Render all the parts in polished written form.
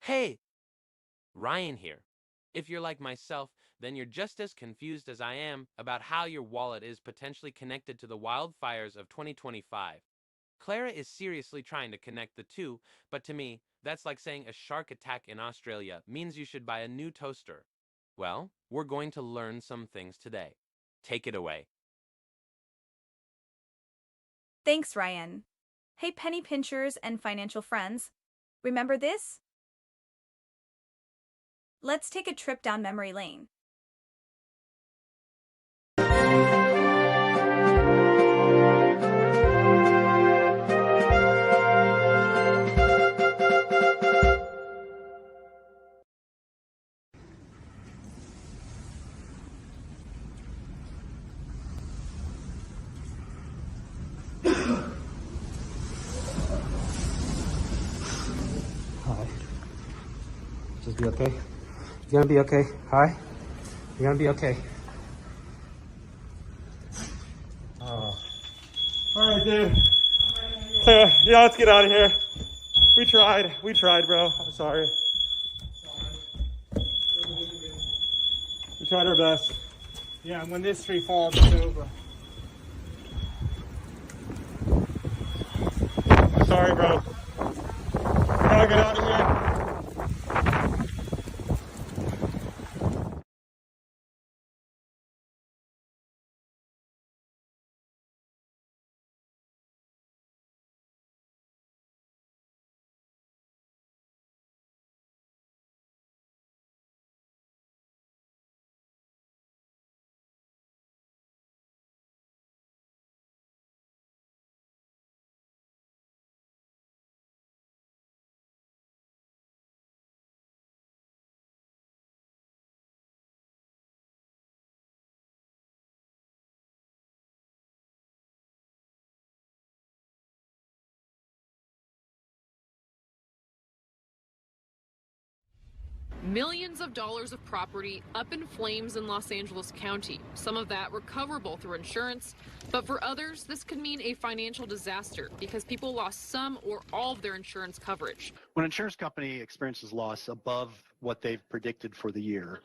Hey, Ryan here. If you're like myself, then you're just as confused as I am about how your wallet is potentially connected to the wildfires of 2025. Clara is seriously trying to connect the two, but to me, that's like saying a shark attack in Australia means you should buy a new toaster. Well, we're going to learn some things today. Take it away. Thanks, Ryan. Hey, penny pinchers and financial friends. Remember this? Let's take a trip down memory lane. Hi. Just be okay. You're gonna be okay. Hi. You're gonna be okay. Oh. All right, dude. Yeah, let's get out of here. We tried. We tried, bro. I'm sorry. We tried our best. Yeah, when this tree falls, it's over. I'm sorry, bro. Gotta get out of here. Millions of dollars of property up in flames in Los Angeles County. Some of that recoverable through insurance, but for others, this could mean a financial disaster because people lost some or all of their insurance coverage. When an insurance company experiences loss above what they've predicted for the year,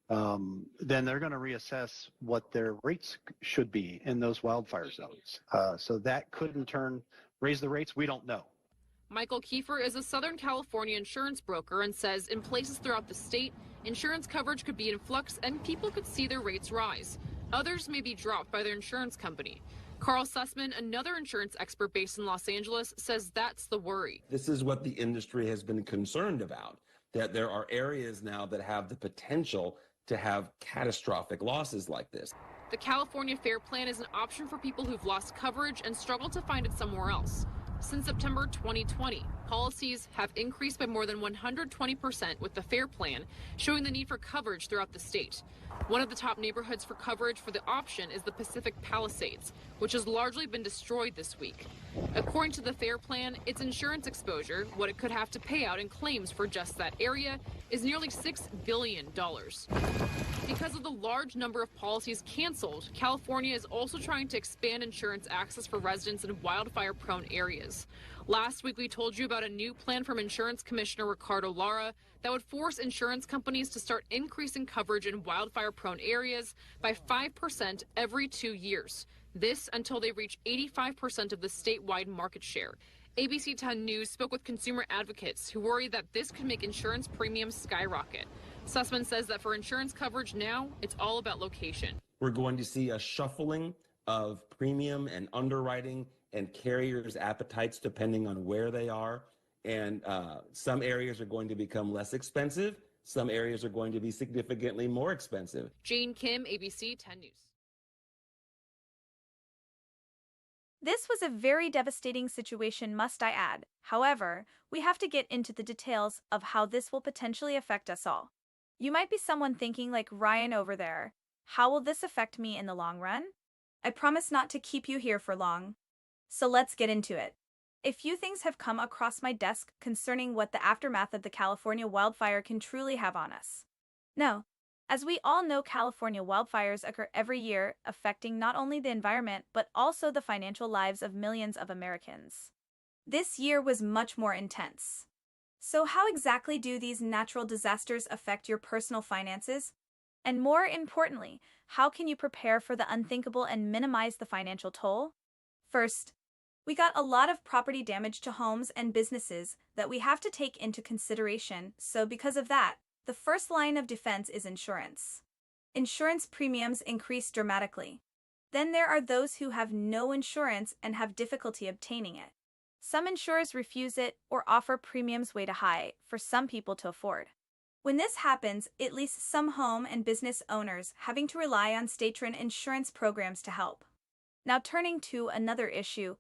then they're going to reassess what their rates should be in those wildfire zones. So that could in turn raise the rates. We don't know. Michael Kiefer is a Southern California insurance broker and says in places throughout the state, insurance coverage could be in flux and people could see their rates rise. Others may be dropped by their insurance company. Carl Sussman, another insurance expert based in Los Angeles, says that's the worry. This is what the industry has been concerned about, that there are areas now that have the potential to have catastrophic losses like this. The California Fair Plan is an option for people who've lost coverage and struggle to find it somewhere else. Since September 2020, policies have increased by more than 120% with the Fair Plan, showing the need for coverage throughout the state. One of the top neighborhoods for coverage for the option is the Pacific Palisades, which has largely been destroyed this week. According to the Fair Plan, its insurance exposure, what it could have to pay out in claims for just that area, is nearly $6 billion. Because of the large number of policies canceled, California is also trying to expand insurance access for residents in wildfire-prone areas. Last week, we told you about a new plan from Insurance Commissioner Ricardo Lara that would force insurance companies to start increasing coverage in wildfire-prone areas by 5% every 2 years. This until they reach 85% of the statewide market share. ABC 10 News spoke with consumer advocates who worry that this could make insurance premiums skyrocket. Sussman says that for insurance coverage now, it's all about location. We're going to see a shuffling of premium and underwriting and carriers' appetites depending on where they are. And some areas are going to become less expensive. Some areas are going to be significantly more expensive. Jane Kim, ABC 10 News. This was a very devastating situation, must I add. However, we have to get into the details of how this will potentially affect us all. You might be someone thinking like Ryan over there. How will this affect me in the long run? I promise not to keep you here for long. So let's get into it. A few things have come across my desk concerning what the aftermath of the California wildfire can truly have on us. Now, as we all know, California wildfires occur every year, affecting not only the environment but also the financial lives of millions of Americans. This year was much more intense. So, how exactly do these natural disasters affect your personal finances? And more importantly, how can you prepare for the unthinkable and minimize the financial toll? First, we got a lot of property damage to homes and businesses that we have to take into consideration, so because of that, the first line of defense is insurance. Insurance premiums increase dramatically. Then there are those who have no insurance and have difficulty obtaining it. Some insurers refuse it or offer premiums way too high for some people to afford. When this happens, it leaves some home and business owners having to rely on state-run insurance programs to help. Now turning to another issue,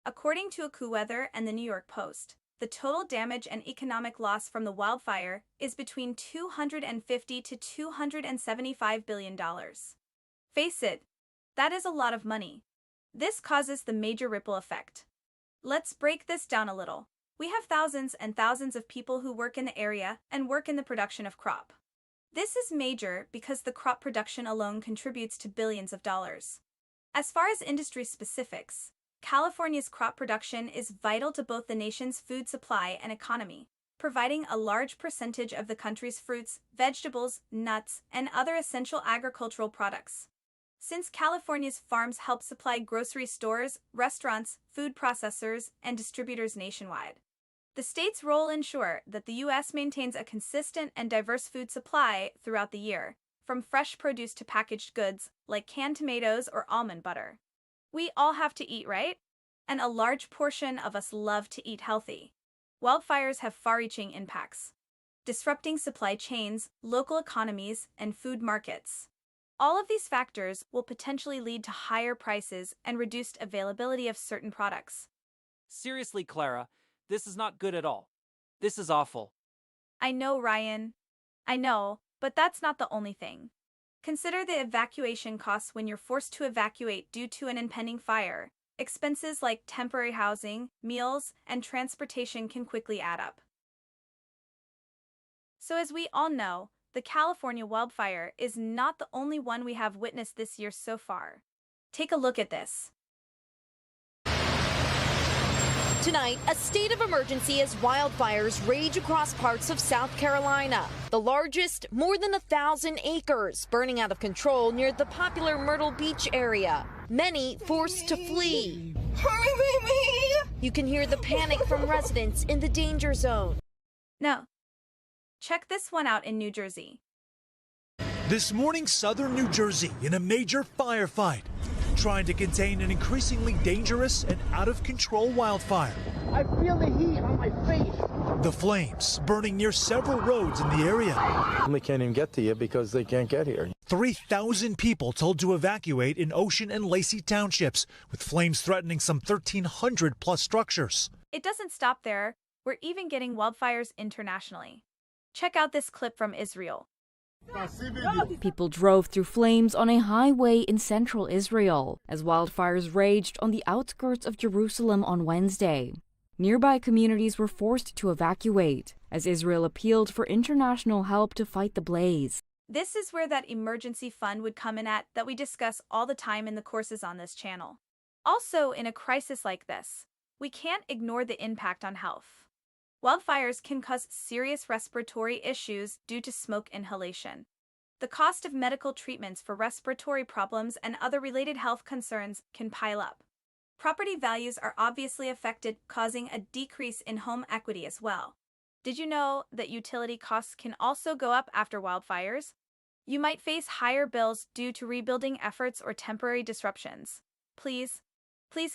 according to AccuWeather and the New York Post, the total damage and economic loss from the wildfire is between $250 to $275 billion. Face it, that is a lot of money. This causes the major ripple effect. Let's break this down a little. We have thousands and thousands of people who work in the area and work in the production of crop. This is major because the crop production alone contributes to billions of dollars. As far as industry specifics, California's crop production is vital to both the nation's food supply and economy, providing a large percentage of the country's fruits, vegetables, nuts, and other essential agricultural products. Since California's farms help supply grocery stores, restaurants, food processors, and distributors nationwide, the state's role ensures that the U.S. maintains a consistent and diverse food supply throughout the year, from fresh produce to packaged goods like canned tomatoes or almond butter. We all have to eat, right? And a large portion of us love to eat healthy. Wildfires have far-reaching impacts, disrupting supply chains, local economies, and food markets. All of these factors will potentially lead to higher prices and reduced availability of certain products. Seriously, Clara, this is not good at all. This is awful. I know, Ryan. I know, but that's not the only thing. Consider the evacuation costs when you're forced to evacuate due to an impending fire. Expenses like temporary housing, meals, and transportation can quickly add up. So as we all know, the California wildfire is not the only one we have witnessed this year so far. Take a look at this. Tonight, a state of emergency as wildfires rage across parts of South Carolina. The largest, more than 1,000 acres, burning out of control near the popular Myrtle Beach area. Many forced to flee. Hurry, baby! You can hear the panic from residents in the danger zone. Now, check this one out in New Jersey. This morning, southern New Jersey in a major firefight, trying to contain an increasingly dangerous and out-of-control wildfire. I feel the heat on my face. The flames burning near several roads in the area. They can't even get to you because they can't get here. 3,000 people told to evacuate in Ocean and Lacey townships, with flames threatening some 1,300 plus structures. It doesn't stop there. We're even getting wildfires internationally. Check out this clip from Israel. People drove through flames on a highway in central Israel as wildfires raged on the outskirts of Jerusalem on Wednesday. Nearby communities were forced to evacuate as Israel appealed for international help to fight the blaze. This is where that emergency fund would come in at that we discuss all the time in the courses on this channel. Also, in a crisis like this, we can't ignore the impact on health. Wildfires can cause serious respiratory issues due to smoke inhalation. The cost of medical treatments for respiratory problems and other related health concerns can pile up. Property values are obviously affected, causing a decrease in home equity as well. Did you know that utility costs can also go up after wildfires? You might face higher bills due to rebuilding efforts or temporary disruptions. Please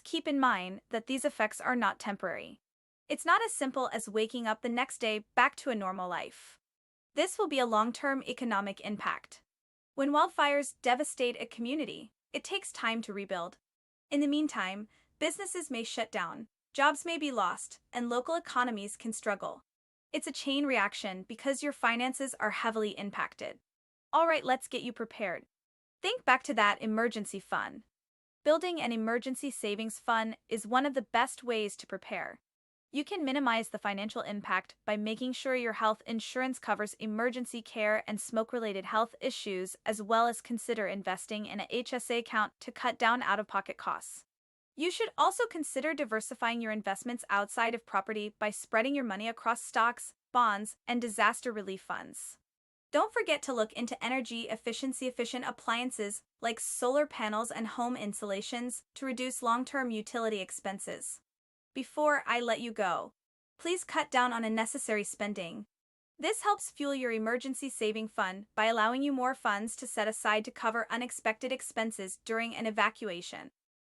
keep in mind that these effects are not temporary. It's not as simple as waking up the next day back to a normal life. This will be a long-term economic impact. When wildfires devastate a community, it takes time to rebuild. In the meantime, businesses may shut down, jobs may be lost, and local economies can struggle. It's a chain reaction because your finances are heavily impacted. All right, let's get you prepared. Think back to that emergency fund. Building an emergency savings fund is one of the best ways to prepare. You can minimize the financial impact by making sure your health insurance covers emergency care and smoke-related health issues, as well as consider investing in an HSA account to cut down out-of-pocket costs. You should also consider diversifying your investments outside of property by spreading your money across stocks, bonds, and disaster relief funds. Don't forget to look into energy efficiency efficient appliances like solar panels and home insulations to reduce long-term utility expenses. Before I let you go, please cut down on unnecessary spending. This helps fuel your emergency saving fund by allowing you more funds to set aside to cover unexpected expenses during an evacuation.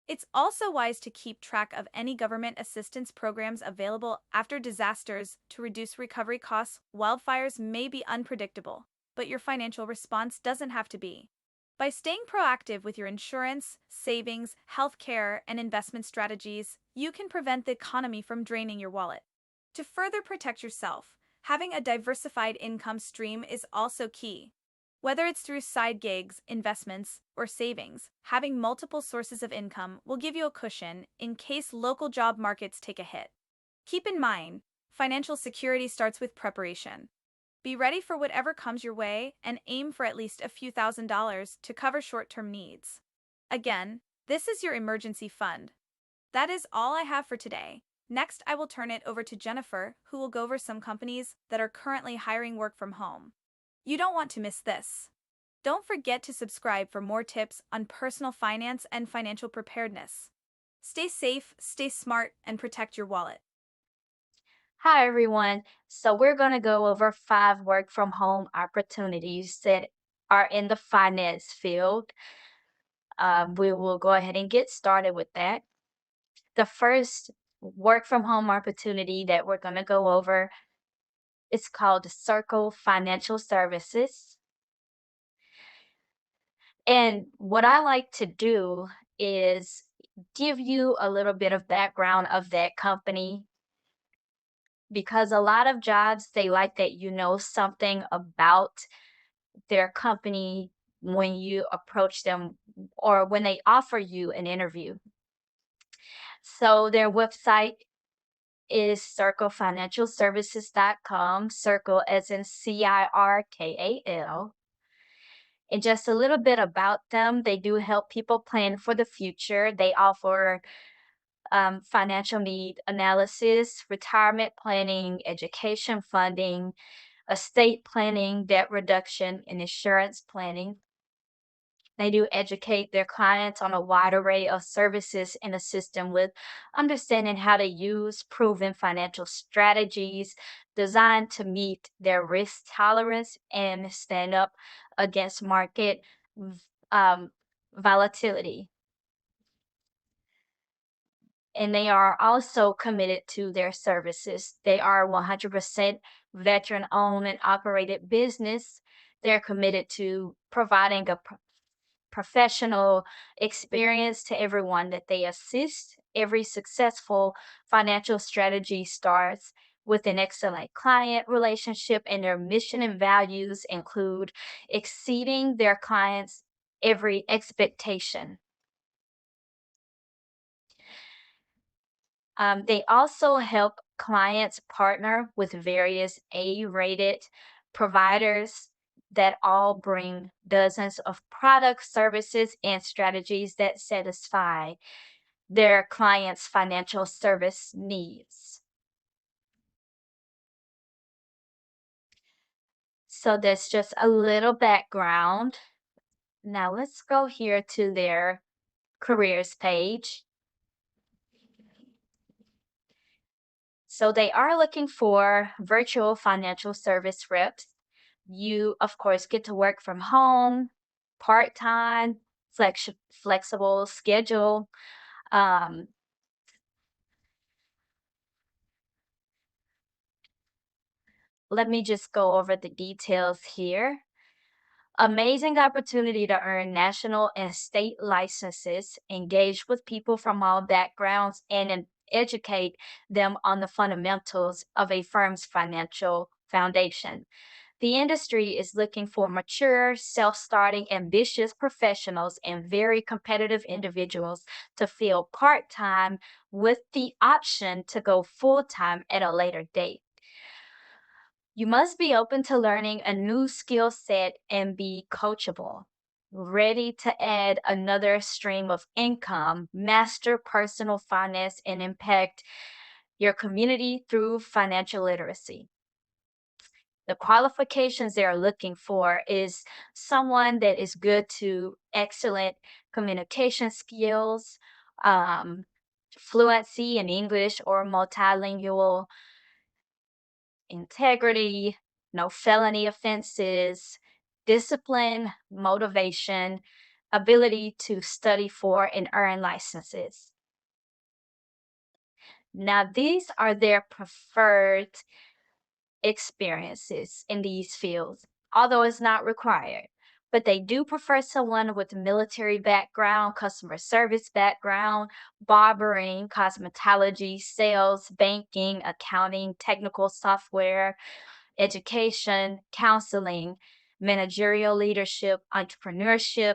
It's also wise to keep track of any government assistance programs available after disasters to reduce recovery costs. Wildfires may be unpredictable, but your financial response doesn't have to be. By staying proactive with your insurance, savings, healthcare, and investment strategies, you can prevent the economy from draining your wallet. To further protect yourself, having a diversified income stream is also key. Whether it's through side gigs, investments, or savings, having multiple sources of income will give you a cushion in case local job markets take a hit. Keep in mind, financial security starts with preparation. Be ready for whatever comes your way and aim for at least a few $1,000s to cover short-term needs. Again, this is your emergency fund. That is all I have for today. Next, I will turn it over to Jennifer, who will go over some companies that are currently hiring work from home. You don't want to miss this. Don't forget to subscribe for more tips on personal finance and financial preparedness. Stay safe, stay smart, and protect your wallet. Hi, everyone. So, we're going to go over 5 work from home opportunities that are in the finance field. We will go ahead and get started with that. The first work from home opportunity that we're going to go over is called Circle Financial Services. And what I like to do is give you a little bit of background of that company because a lot of jobs they like that you know something about their company when you approach them or when they offer you an interview. So their website is circlefinancialservices.com, circle as in CIRKAL. And just a little bit about them, they do help people plan for the future. They offer financial need analysis, retirement planning, education funding, estate planning, debt reduction, and insurance planning. They do educate their clients on a wide array of services and assist them with understanding how to use proven financial strategies designed to meet their risk tolerance and stand up against market um, volatility. And they are also committed to their services. They are 100% veteran owned and operated business. They're committed to providing a professional experience to everyone that they assist. Every successful financial strategy starts with an excellent client relationship, and their mission and values include exceeding their clients' every expectation. They also help clients partner with various A-rated providers that all bring dozens of products, services, and strategies that satisfy their clients' financial service needs. So that's just a little background. Now let's go here to their careers page. So they are looking for virtual financial service reps. You, of course, get to work from home, part-time, flexible schedule. Um, Let me just go over the details here. Amazing opportunity to earn national and state licenses, engage with people from all backgrounds, and educate them on the fundamentals of a firm's financial foundation. The industry is looking for mature, self starting, ambitious professionals and very competitive individuals to fill part time with the option to go full time at a later date. You must be open to learning a new skill set and be coachable. ready to add another stream of income, master personal finance, and impact your community through financial literacy. The qualifications they are looking for is someone that is good to excellent communication skills, um, fluency in English or multilingual, integrity, no felony offenses, discipline, motivation, ability to study for and earn licenses. Now, these are their preferred experiences in these fields, although it's not required. But they do prefer someone with military background, customer service background, barbering, cosmetology, sales, banking, accounting, technical software, education, counseling, managerial leadership, entrepreneurship,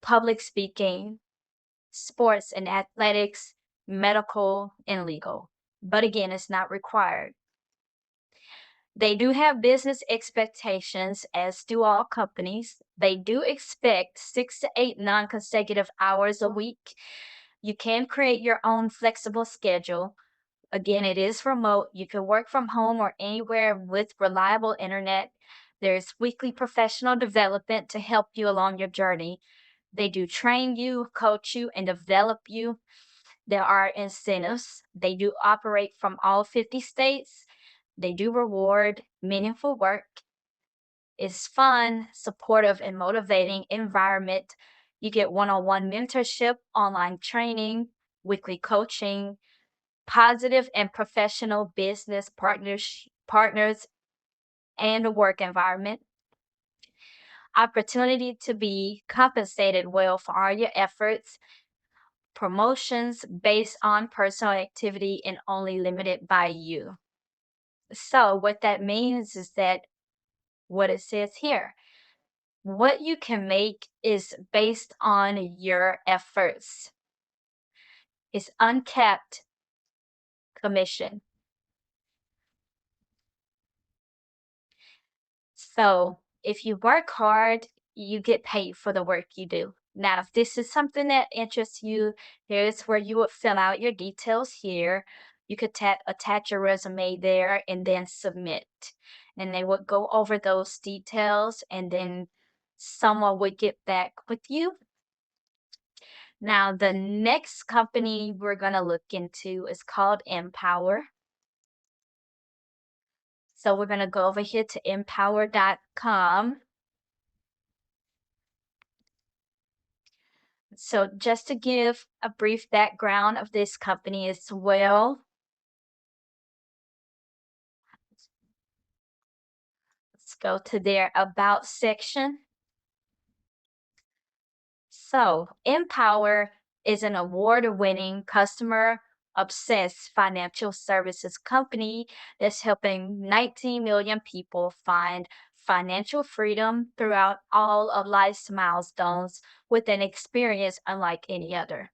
public speaking, sports and athletics, medical, and legal. But again, it's not required. They do have business expectations, as do all companies. They do expect 6 to 8 non consecutive hours a week. You can create your own flexible schedule. Again, it is remote. You can work from home or anywhere with reliable internet. There's weekly professional development to help you along your journey. They do train you, coach you, and develop you. There are incentives. They do operate from all 50 states. They do reward meaningful work. It's fun, supportive, and motivating environment. You get one-on-one mentorship, online training, weekly coaching, positive and professional business partners, and a work environment. Opportunity to be compensated well for all your efforts. Promotions based on personal activity and only limited by you. So, what that means is that what it says here, what you can make is based on your efforts. It's uncapped commission. So if you work hard, you get paid for the work you do. Now, if this is something that interests you, here's where you would fill out your details here. You could attach your resume there and then submit. And they would go over those details and then someone would get back with you. Now, the next company we're going to look into is called Empower. So we're going to go over here to empower.com. So just to give a brief background of this company as well. Let's go to their About section. So Empower is an award-winning customer obsessed financial services company that's helping 19 million people find financial freedom throughout all of life's milestones with an experience unlike any other.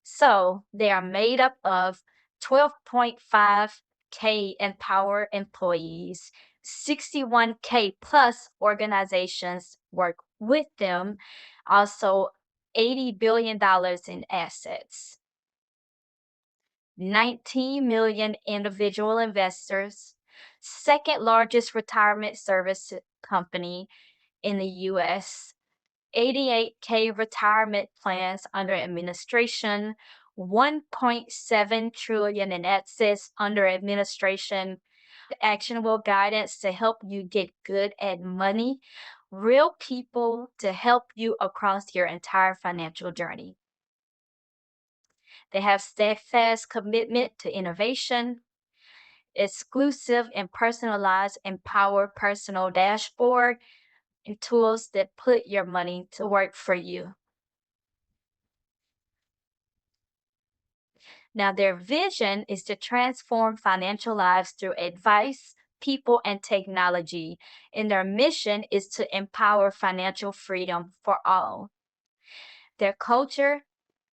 So they are made up of 12.5K Empower employees, 61K plus organizations work with them, also $80 billion in assets, 19 million individual investors, second largest retirement service company in the US, 88K retirement plans under administration, 1.7 trillion in assets under administration, actionable guidance to help you get good at money, real people to help you across your entire financial journey. They have steadfast commitment to innovation, exclusive and personalized Empower personal dashboard, and tools that put your money to work for you. Now, their vision is to transform financial lives through advice, people, and technology. And their mission is to empower financial freedom for all. Their culture,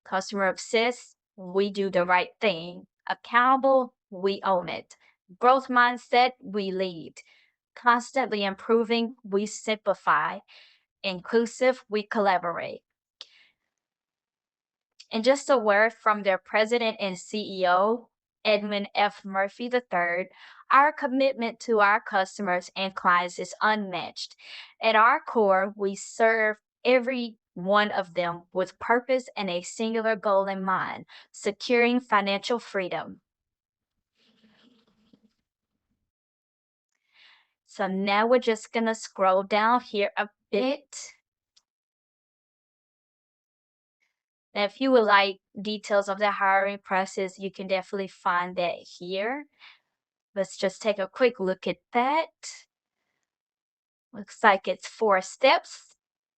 customer obsessed, we do the right thing. Accountable, we own it. Growth mindset, we lead. constantly improving, we simplify. Inclusive, we collaborate. And just a word from their president and CEO, Edmund F. Murphy III, our commitment to our customers and clients is unmatched. At our core, we serve every one of them with purpose and a singular goal in mind, securing financial freedom. So now we're just going to scroll down here a bit. Now, if you would like details of the hiring process, you can definitely find that here. Let's just take a quick look at that. Looks like it's 4 steps.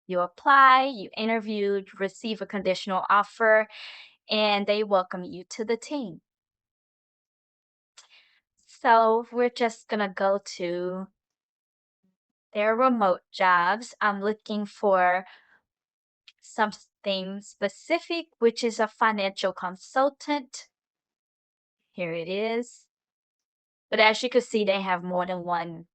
You apply, you interview, receive a conditional offer, and they welcome you to the team. So we're just going to go to their remote jobs. I'm looking for something specific, which is a financial consultant. Here it is. But as you can see, they have more than one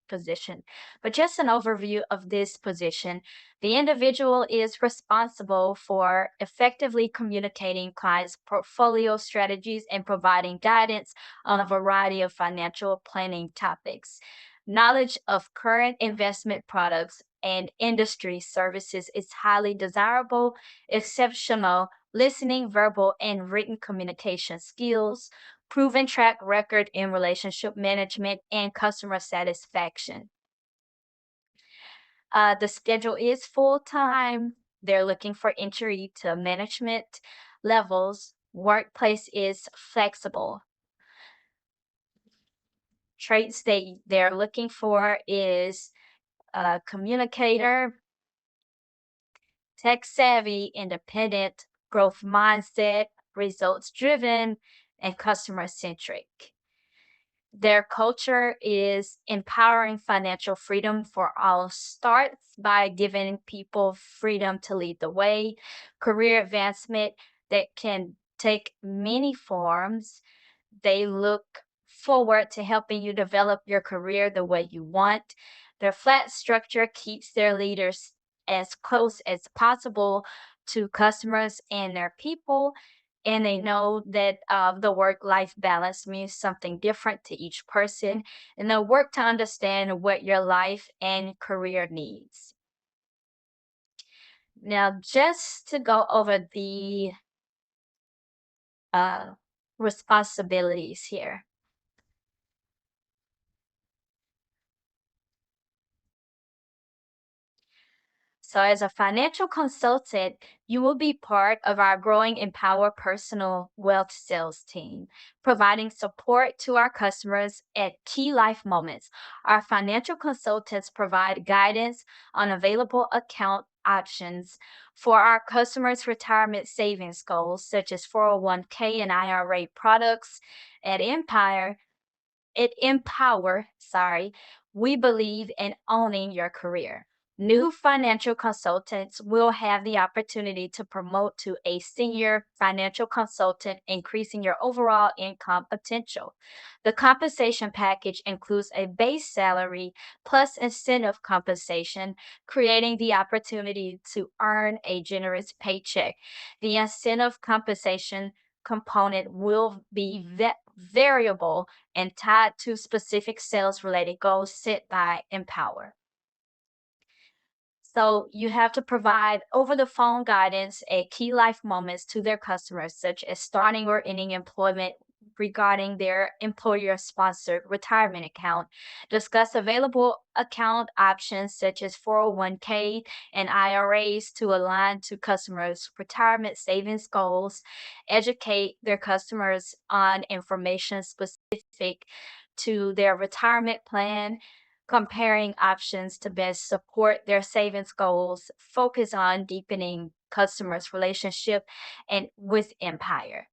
position. But just an overview of this position, the individual is responsible for effectively communicating clients' portfolio strategies and providing guidance on a variety of financial planning topics. Knowledge of current investment products and industry services is highly desirable. Exceptional listening, verbal, and written communication skills, proven track record in relationship management and customer satisfaction. The schedule is full time. They're looking for entry to management levels. Workplace is flexible. Traits they're looking for is a communicator, tech savvy, independent, growth mindset, results driven, and customer centric. Their culture is empowering financial freedom for all, starts by giving people freedom to lead the way, career advancement that can take many forms. They look forward to helping you develop your career the way you want. Their flat structure keeps their leaders as close as possible to customers and their people. And they know that the work life balance means something different to each person. And they'll work to understand what your life and career needs. Now, just to go over the responsibilities here. So, as a financial consultant, you will be part of our growing Empower Personal Wealth sales team, providing support to our customers at key life moments. Our financial consultants provide guidance on available account options for our customers' retirement savings goals, such as 401k and IRA products. At Empower, we believe in owning your career. New financial consultants will have the opportunity to promote to a senior financial consultant, increasing your overall income potential. The compensation package includes a base salary plus incentive compensation, creating the opportunity to earn a generous paycheck. The incentive compensation component will be variable and tied to specific sales related goals set by Empower. So you have to provide over the phone guidance at key life moments to their customers, such as starting or ending employment regarding their employer sponsored retirement account. Discuss available account options such as 401k and IRAs to align to customers' retirement savings goals. Educate their customers on information specific to their retirement plan, comparing options to best support their savings goals, focus on deepening customers' relationship and with Empire.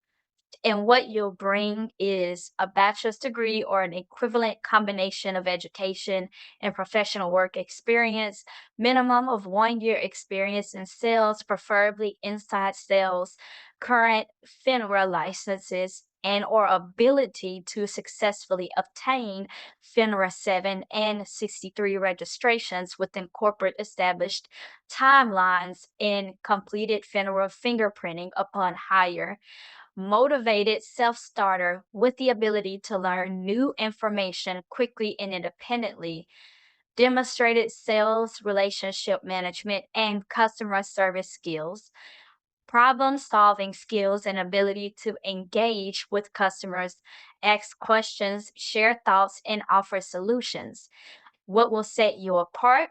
And what you'll bring is a bachelor's degree or an equivalent combination of education and professional work experience, minimum of 1 year experience in sales, preferably inside sales, current FINRA licenses, and or ability to successfully obtain FINRA 7 and 63 registrations within corporate established timelines and completed FINRA fingerprinting upon hire. Motivated self-starter with the ability to learn new information quickly and independently. Demonstrated sales, relationship management, and customer service skills, problem solving skills, and ability to engage with customers, ask questions, share thoughts, and offer solutions. What will set you apart?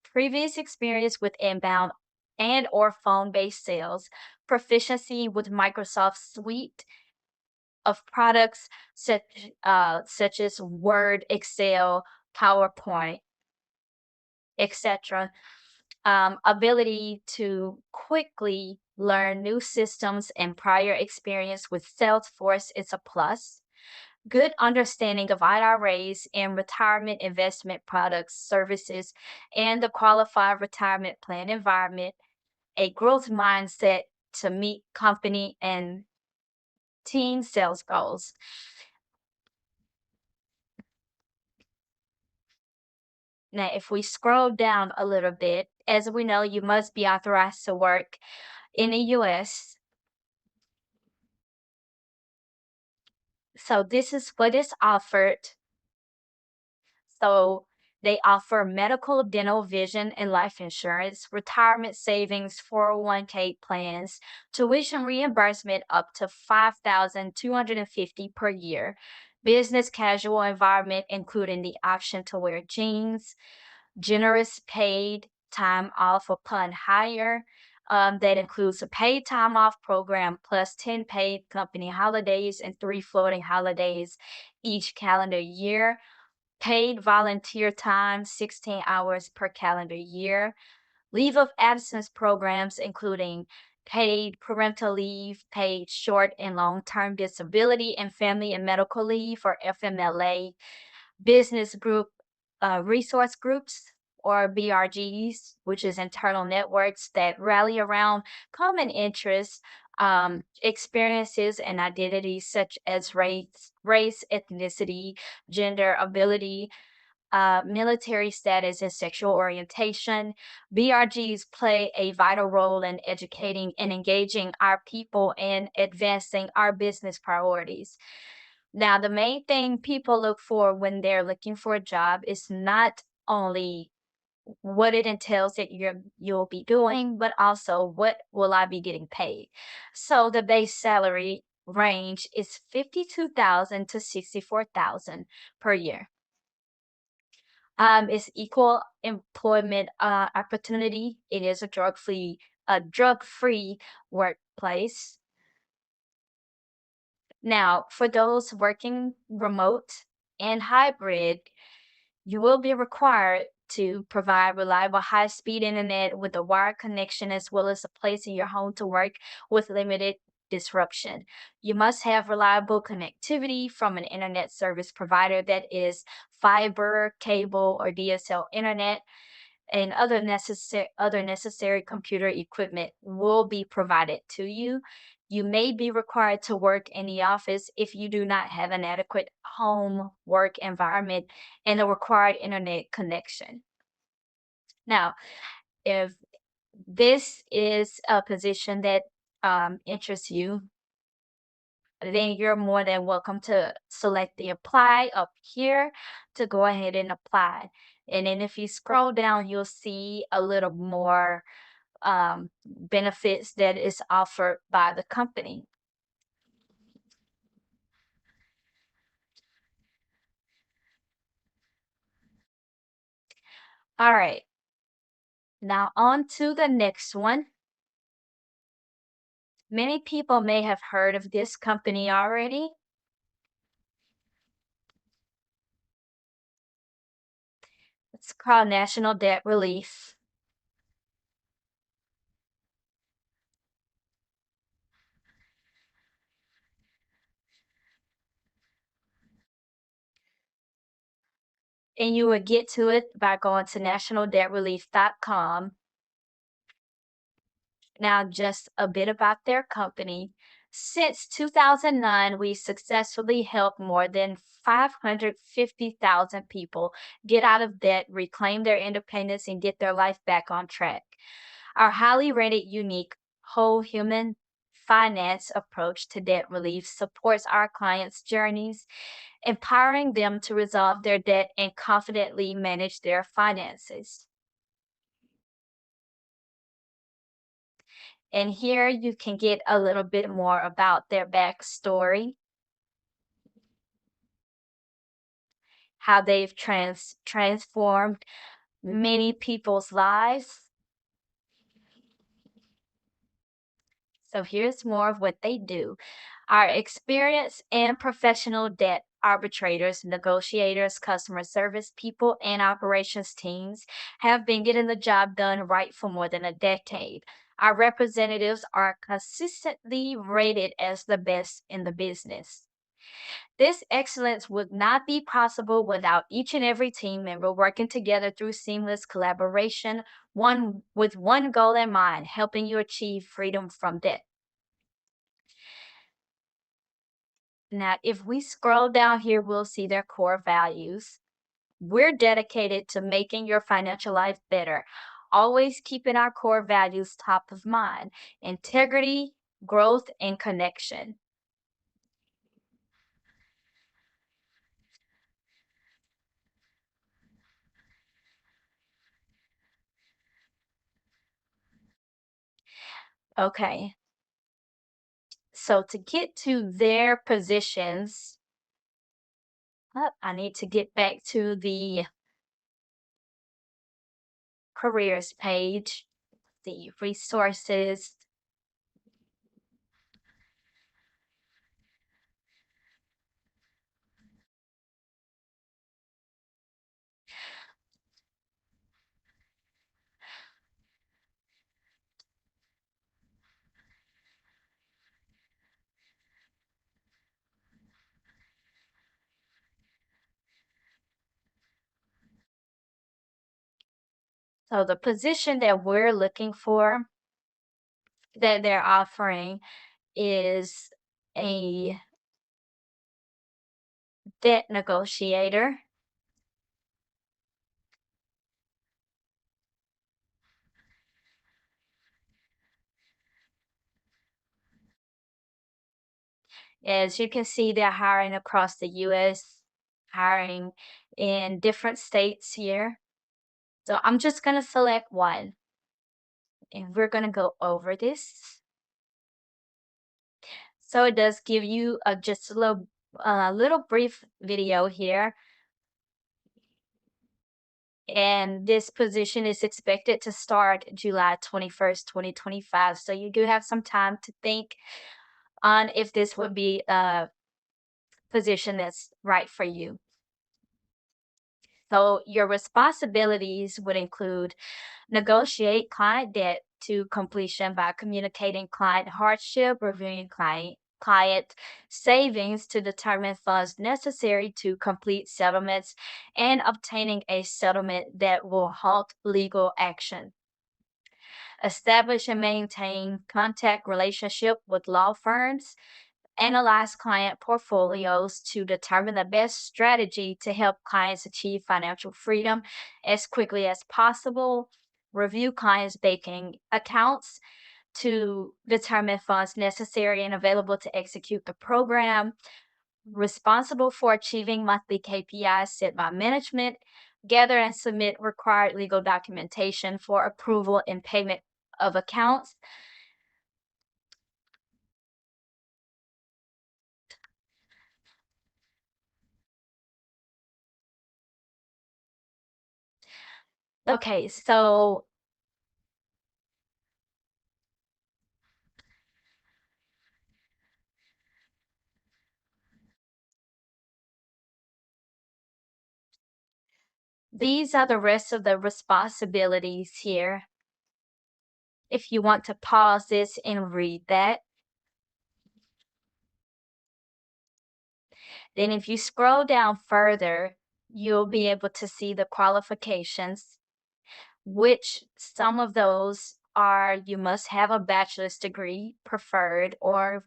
Previous experience with inbound and or phone-based sales, proficiency with Microsoft Suite of products such as Word, Excel, PowerPoint, etc. Ability to quickly learn new systems and prior experience with Salesforce is a plus. Good understanding of IRAs and retirement investment products, services, and the qualified retirement plan environment. A growth mindset to meet company and team sales goals. Now, if we scroll down a little bit, as we know, you must be authorized to work in the US. So this is what is offered. So they offer medical, dental, vision, and life insurance, retirement savings, 401k plans, tuition reimbursement up to $5,250 per year, business casual environment, including the option to wear jeans, generous paid time off upon hire. That includes a paid time off program plus 10 paid company holidays and 3 floating holidays each calendar year. Paid volunteer time, 16 hours per calendar year. Leave of absence programs, including paid parental leave, paid short and long term disability, and family and medical leave, or FMLA. Business group resource groups, or BRGs, which is internal networks that rally around common interests, experiences, and identities such as race, ethnicity, gender, ability, military status, and sexual orientation. BRGs play a vital role in educating and engaging our people and advancing our business priorities. Now, the main thing people look for when they're looking for a job is not only what it entails that you'll be doing, but also what will I be getting paid. So the base salary range is 52,000 to 64,000 per year. It's equal employment opportunity. It is a drug-free workplace. Now, for those working remote and hybrid, you will be required to provide reliable high-speed internet with a wired connection as well as a place in your home to work with limited disruption. You must have reliable connectivity from an internet service provider that is fiber, cable, or DSL internet, and other necessary computer equipment will be provided to you. You may be required to work in the office if you do not have an adequate home work environment and a required internet connection. Now, if this is a position that interests you, then you're more than welcome to select the apply up here to go ahead and apply. And then if you scroll down, you'll see a little more benefits that is offered by the company. All right. Now on to the next one. Many people may have heard of this company already. It's called National Debt Relief. And you would get to it by going to nationaldebtrelief.com. Now, just a bit about their company. Since 2009, we successfully helped more than 550,000 people get out of debt, reclaim their independence, and get their life back on track. Our highly rated, unique, whole human finance approach to debt relief supports our clients' journeys, empowering them to resolve their debt and confidently manage their finances. And here you can get a little bit more about their backstory, how they've transformed many people's lives. So here's more of what they do. Our experienced and professional debt arbitrators, negotiators, customer service people, and operations teams have been getting the job done right for more than a decade. Our representatives are consistently rated as the best in the business. This excellence would not be possible without each and every team member working together through seamless collaboration, one with one goal in mind, helping you achieve freedom from debt. Now, if we scroll down here, we'll see their core values. We're dedicated to making your financial life better, always keeping our core values top of mind: integrity, growth, and connection. Okay, so to get to their positions, I need to get back to the careers page, the resources. So the position that we're looking for, that they're offering, is a debt negotiator. As you can see, they're hiring across the US, hiring in different states here. So I'm just going to select one and we're going to go over this. So it does give you just a little brief video here. And this position is expected to start July 21st, 2025. So you do have some time to think on if this would be a position that's right for you. So your responsibilities would include negotiate client debt to completion by communicating client hardship, reviewing client savings to determine funds necessary to complete settlements, and obtaining a settlement that will halt legal action. Establish and maintain contact relationship with law firms. Analyze client portfolios to determine the best strategy to help clients achieve financial freedom as quickly as possible. Review clients' banking accounts to determine funds necessary and available to execute the program. Responsible for achieving monthly KPIs set by management. Gather and submit required legal documentation for approval and payment of accounts. Okay, so these are the rest of the responsibilities here. If you want to pause this and read that. Then if you scroll down further, you'll be able to see the qualifications, which some of those are: you must have a bachelor's degree preferred, or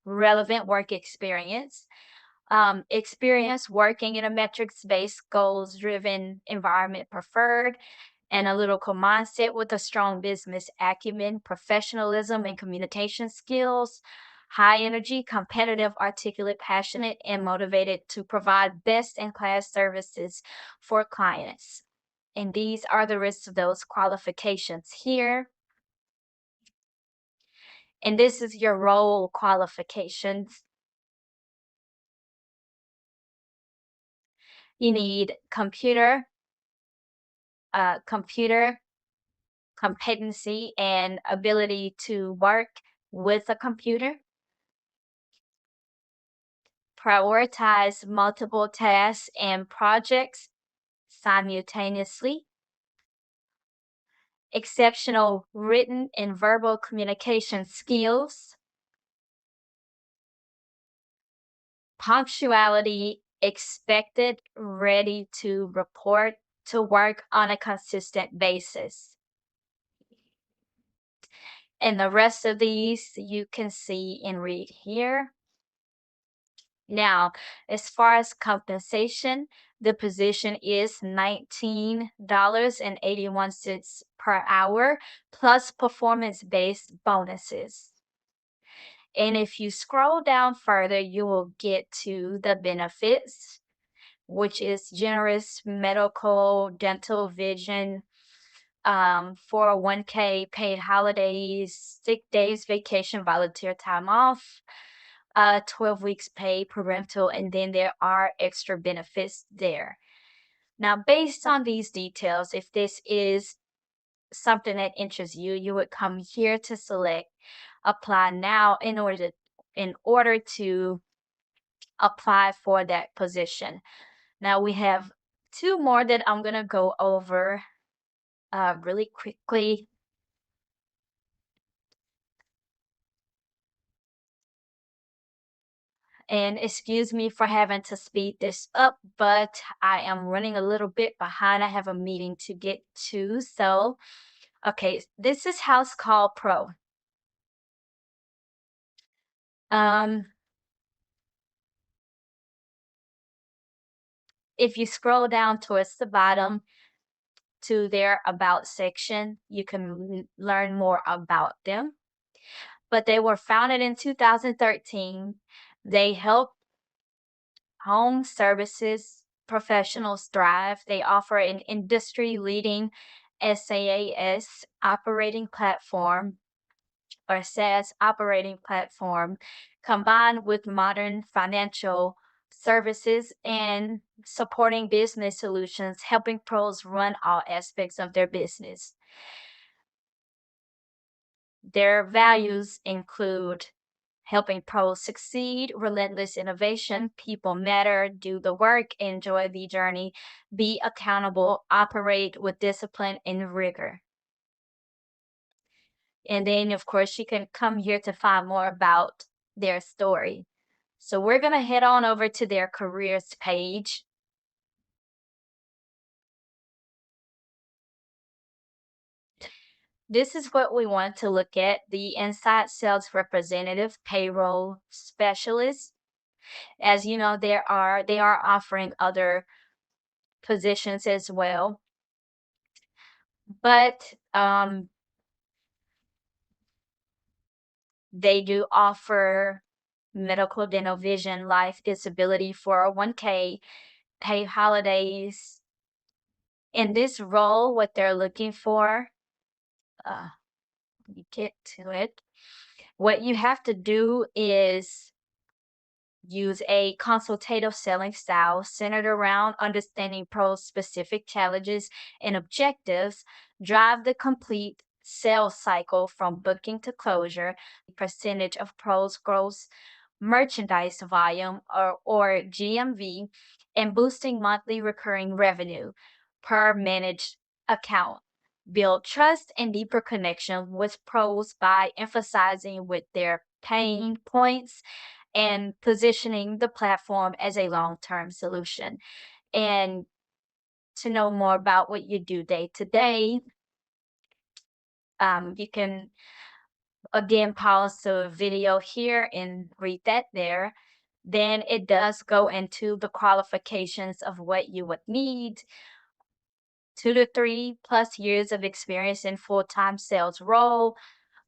relevant work experience, experience working in a metrics-based, goals-driven environment preferred, analytical mindset with a strong business acumen, professionalism and communication skills, high energy, competitive, articulate, passionate, and motivated to provide best-in-class services for clients. And these are the rest of those qualifications here. And this is your role qualifications. You need computer competency and ability to work with a computer, prioritize multiple tasks and projects simultaneously, exceptional written and verbal communication skills, punctuality expected, ready to report to work on a consistent basis. And the rest of these you can see and read here. Now, as far as compensation, the position is $19.81 per hour plus performance-based bonuses. And if you scroll down further, you will get to the benefits, which is generous medical, dental, vision, 401k, paid holidays, sick days, vacation, volunteer time off, 12 weeks pay parental, and then there are extra benefits there. Now, based on these details, if this is something that interests you, you would come here to select apply now in order to apply for that position. Now we have two more that I'm gonna go over really quickly. And excuse me for having to speed this up, but I am running a little bit behind. I have a meeting to get to. So, okay, this is House Call Pro. If you scroll down towards the bottom to their About section, you can learn more about them. But they were founded in 2013. They help home services professionals thrive. They offer an industry-leading SaaS operating platform or SaaS operating platform combined with modern financial services and supporting business solutions, helping pros run all aspects of their business. Their values include helping pros succeed, relentless innovation, people matter, do the work, enjoy the journey, be accountable, operate with discipline and rigor. And then, of course, you can come here to find more about their story. So we're going to head on over to their careers page. This is what we want to look at, the inside sales representative, payroll specialist. As you know, they are offering other positions as well. But they do offer medical, dental, vision, life, disability, 401k, pay holidays. In this role, what they're looking for, you get to it. What you have to do is use a consultative selling style centered around understanding pros' specific challenges and objectives, drive the complete sales cycle from booking to closure, percentage of pros' gross merchandise volume or GMV, and boosting monthly recurring revenue per managed account. Build trust and deeper connection with pros by emphasizing with their pain points and positioning the platform as a long-term solution. And to know more about what you do day to day, you can again, pause the video here and read that there. Then it does go into the qualifications of what you would need: 2 to 3+ years of experience in full-time sales role,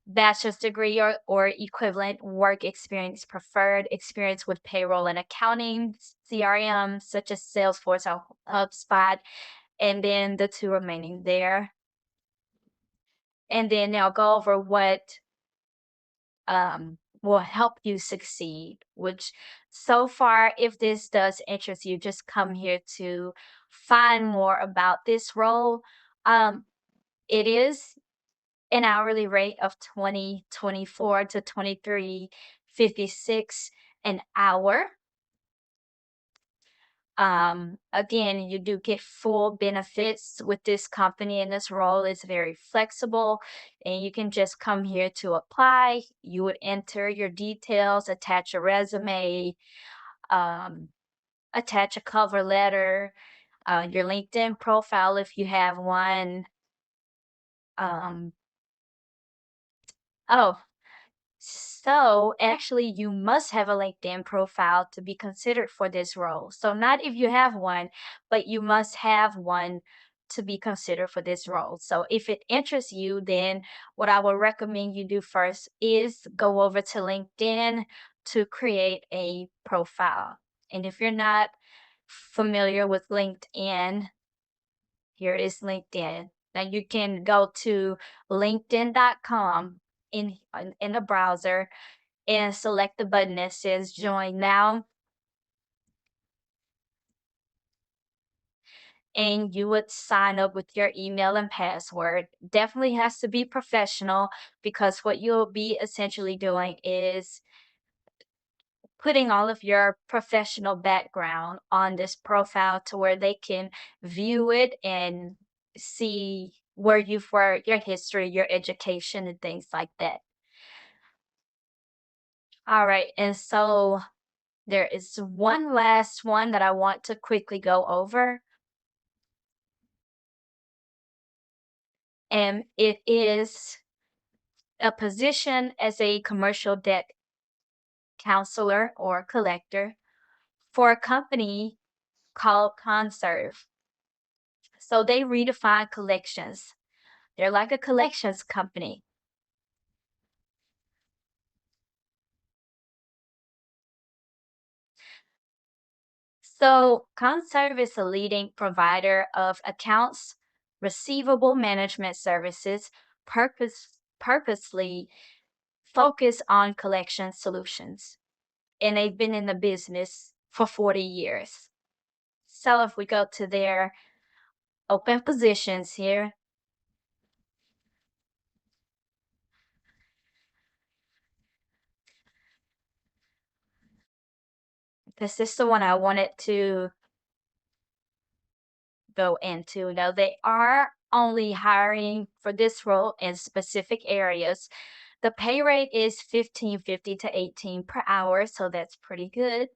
bachelor's degree or equivalent work experience preferred, experience with payroll and accounting, CRM, such as Salesforce or HubSpot, and then the two remaining there. And then they'll go over what will help you succeed, which so far, if this does interest you, just come here to find more about this role. It is an hourly rate of 2024 to 23.56 an hour. Again, you do get full benefits with this company, and this role is very flexible, and you can just come here to apply. You would enter your details, attach a resume, um, attach a cover letter, your LinkedIn profile if you have one. Um, oh, So, actually, you must have a LinkedIn profile to be considered for this role. So, not if you have one, but you must have one to be considered for this role. So, if it interests you, then what I would recommend you do first is go over to LinkedIn to create a profile. And if you're not familiar with LinkedIn, here is LinkedIn. Now you can go to linkedin.com in the browser and select the button that says join now, and you would sign up with your email and password. Definitely has to be professional, because what you'll be essentially doing is putting all of your professional background on this profile to where they can view it and see where you've worked, your history, your education, and things like that. All right, and so there is one last one that I want to quickly go over, and it is a position as a commercial debt counselor or collector for a company called Conserve. So they redefine collections. They're like a collections company. So Conserve is a leading provider of accounts receivable management services, purposely focused on collection solutions. And they've been in the business for 40 years. So if we go to their open positions here, this is the one I wanted to go into. Now, they are only hiring for this role in specific areas. The pay rate is 15.50 to 18 per hour, so that's pretty good.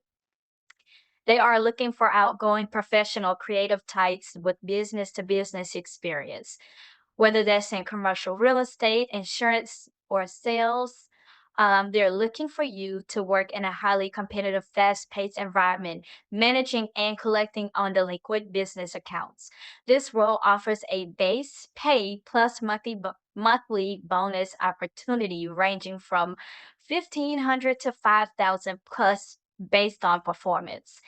They are looking for outgoing professional creative types with business to business experience, whether that's in commercial real estate, insurance, or sales. They're looking for you to work in a highly competitive, fast paced environment, managing and collecting on delinquent business accounts. This role offers a base pay plus monthly bonus opportunity ranging from 1,500 to 5,000 plus based on performance.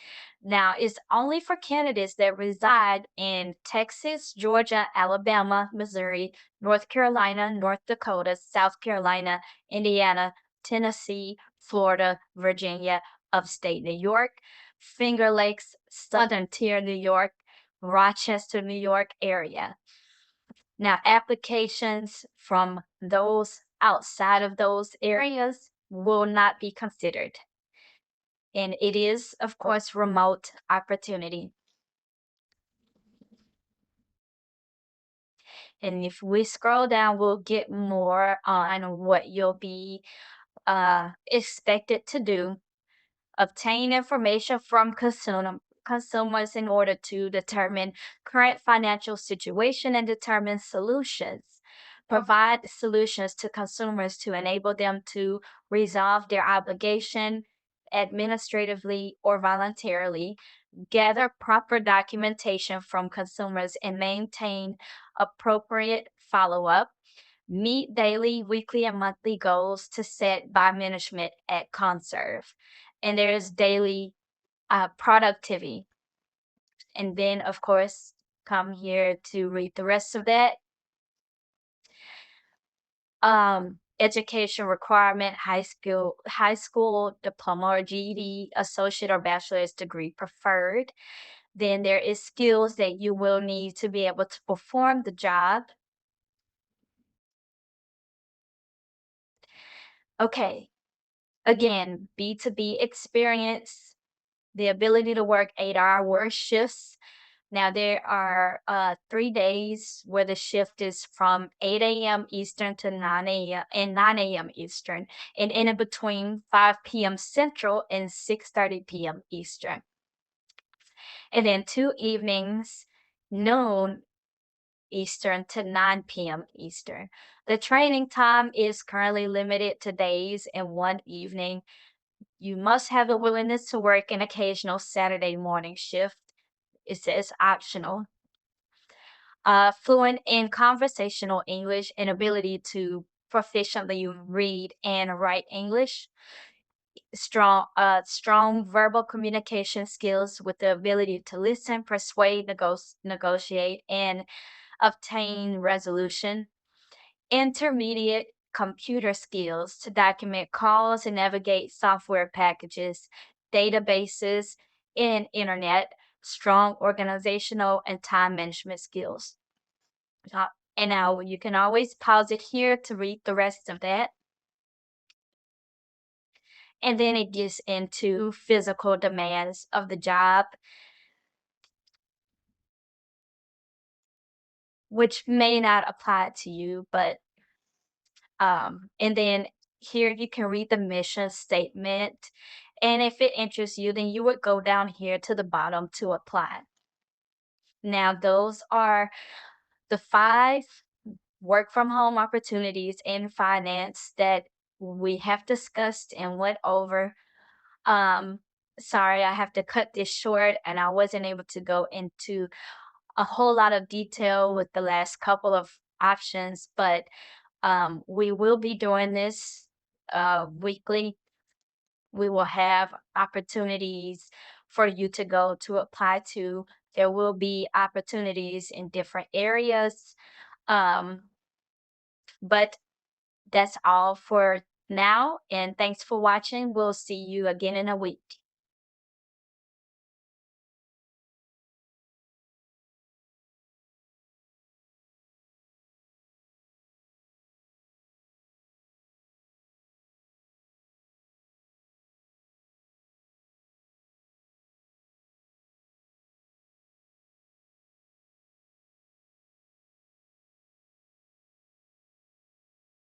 Now, it's only for candidates that reside in Texas, Georgia, Alabama, Missouri, North Carolina, North Dakota, South Carolina, Indiana, Tennessee, Florida, Virginia, upstate New York, Finger Lakes, Southern Tier, New York, Rochester, New York area. Now, applications from those outside of those areas will not be considered. And it is, of course, remote opportunity. And if we scroll down, we'll get more on what you'll be expected to do. Obtain information from consumers in order to determine current financial situation and determine solutions. provide solutions to consumers to enable them to resolve their obligation administratively or voluntarily, gather proper documentation from consumers, and maintain appropriate follow up, meet daily, weekly, and monthly goals to set by management at Conserve. And there's daily productivity. And then, of course, come here to read the rest of that. Education requirement, high school diploma or GED, associate or bachelor's degree preferred. Then there is skills that you will need to be able to perform the job. Okay, again, B2B experience, the ability to work 8-hour shifts. Now there are 3 days where the shift is from 8 a.m. Eastern to 9 a.m. and 9 a.m. Eastern, and in between 5 p.m. Central and 6:30 p.m. Eastern. And then 2 evenings, noon Eastern to 9 p.m. Eastern. The training time is currently limited to days and one evening. You must have a willingness to work an occasional Saturday morning shift. It says optional. Fluent in conversational English and ability to proficiently read and write English. Strong verbal communication skills with the ability to listen, persuade, negotiate, and obtain resolution. Intermediate computer skills to document calls and navigate software packages, databases, and internet. Strong organizational and time management skills. And now you can always pause it here to read the rest of that. And then it gets into physical demands of the job, which may not apply to you, but and then here you can read the mission statement. And if it interests you, then you would go down here to the bottom to apply. Now, those are the 5 work from home opportunities in finance that we have discussed and went over. Um, Sorry, I have to cut this short, and I wasn't able to go into a whole lot of detail with the last couple of options, but we will be doing this weekly. We will have opportunities for you to go to apply to. There will be opportunities in different areas. Um, but that's all for now. And thanks for watching. We'll see you again in a week.